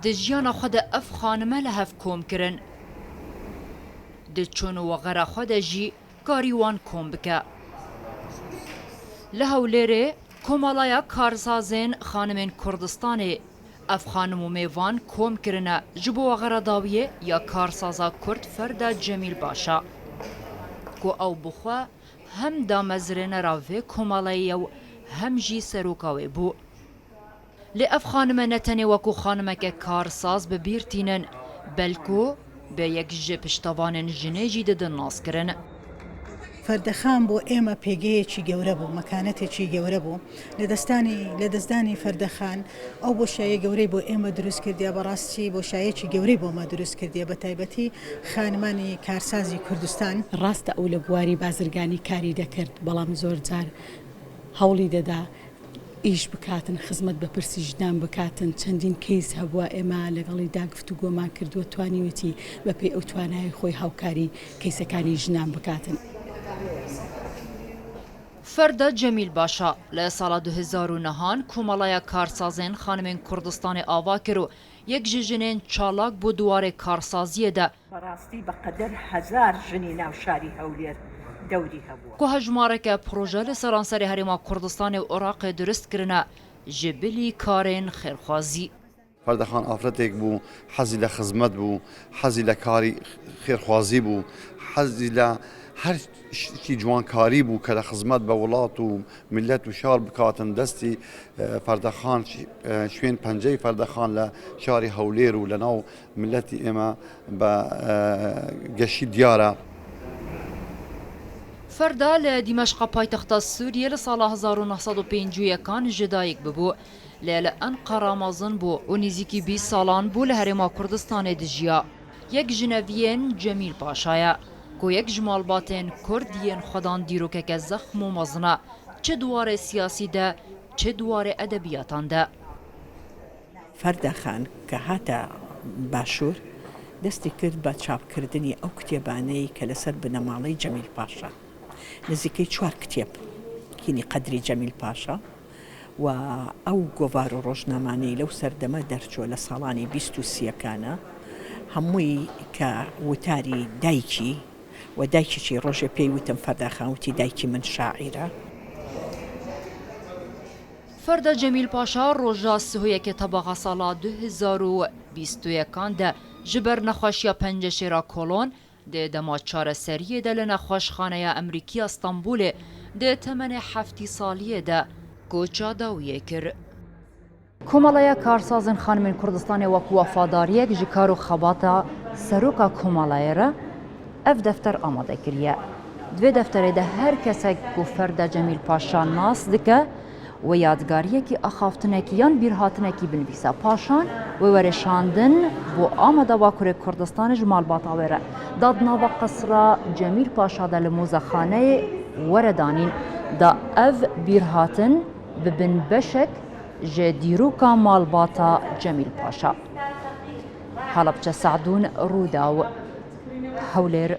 دجیانا خود اف خانمه لحف کوم کرن. دچون و غره خود جی کاریوان کوم بکه. لهولیره کومالایا کارسازین خانمین کردستانی اف خانم و میوان کوم کرنه جبو و غره داویه یا کارسازا کرد فردا جمیل باشا. کو او بخوا هم دامزرین راوی کومالایی و هم جی سروکاوی بو. لی اف خانمه نتنی وکو خانمه که کارساز ببیرتینن بلکو به یک جه پشتوانن جنه جی ددن ناس کرن. فردەخان بۆ ئێمە پێگەیەکی گەورە بوو مەکانەتێکی گەورە بوو لە دەستدانی فەردەخان ئەو بۆشایە گەورەی بۆ ئێمە دروست کردیا بەڕاستی بۆشایەکی گەورەی بۆمە دروست کردیا بە تایبەتی خانمانی کارسازی کوردستان ڕاستە ئەو لە بواری بازرگانی کاری دەکرد بەڵام زۆر جار هەوڵی دەدا ئیش بکاتن خزمەت بە پرسی ژنان بکاتن چەندین کەیس هەبووە ئێمە لەگەڵی داگفتوگۆمان کردووە توانیوەتی بە پێی ئەو توانای خۆی هاوکاری کەیسەکانی ژنان بکاتن. فردا جمیل باشا لسال 2009 کومالای کارسازین خانمین کردستان آوا کرو یک جنین چالاک بو دوار کارسازی ده براستی بقدر 1000 جنین او شاری هولیر دوری هبو که هجماره که پروژه لسرانسری هریما کردستان و عراق درست کرنه جبلی کارین خیرخوازی فردەخان ئافرەتێک بوو حەزی لە خزمەت بوو حەزی لە کاری خێرخوازی بوو حەزی لە هەر شتی جوانکاری بوو کە لە خزمەت بە وڵات و ملت و شار بکاتن دەستی فەردەخان شوێن پەنجەی فەردەخان لە شاری هەولێر و لەناو ملەتی ئێمە بە گەشی دیارە. فردا لدمشق پایتەختە سووریە لە ساڵ 1950 جدایک ببوو لە ئەنقەرە مەزن بوو و نزیکی 20 ساڵان بوو لە هەرێما کوردستانی دژیا. یک ژنەڤیەن جەمیل پاشایە کو یک جمالباتین کردیین خودان دیروکک زخم و مزنه چه دوار سیاسی ده چه دوار ادبیاتان ده. فردەخان کە هاتە باشوور دەستی کرد بە چاپکردنی ئەو کتێبانەی کە لەسەر بنەماڵەی جەمیل پاشا نزیکەی 4 کتێب کینی قەدری جەمیل پاشا و ئەو گۆڤار و ڕۆژنامانەی لەو سەردەمە دەرچووە لە ساڵانی 23کانە هەمووی کە وتاری دایکی و دایکیی ڕۆژێ پێی وتم فەردەخان وتی دایکی من شاعیرە. فردا جمیل پاشا ڕۆژا سهۆیەکی تەبەغا ساڵا 2021 ده جبر نەخۆشیە پەنجەشێرا کۆلۆن دێ دەما چارەسەریەدا لە نەخۆشخانەیە ئەمریکی ئەستەمبولێ دێ تەمەنێ 7 ساڵیەدا کۆچا داویە کرد. کومالaya karsazên xanimên Kurdistanê wekû wefadariyek ji kar û xebata seroka Komalayê re ev defter amade kiriye. Divê defterê de her kesek ku ferda Cemîl Paşa nas dike ve yadgariyekî axaftinekî yan bîrhatinekî binivîse paşan ve wereşandin bo amada Bakurê Kurdistanê ji malbata wê re. Dadnava qesra Cemîl Paşa de li mûzexaneyê were danîn da ev bîrhatin bibin beşek ji dîroka malbata Cemîl Paşa. Halabçe Sa'dûn Rûdaw Hewlêr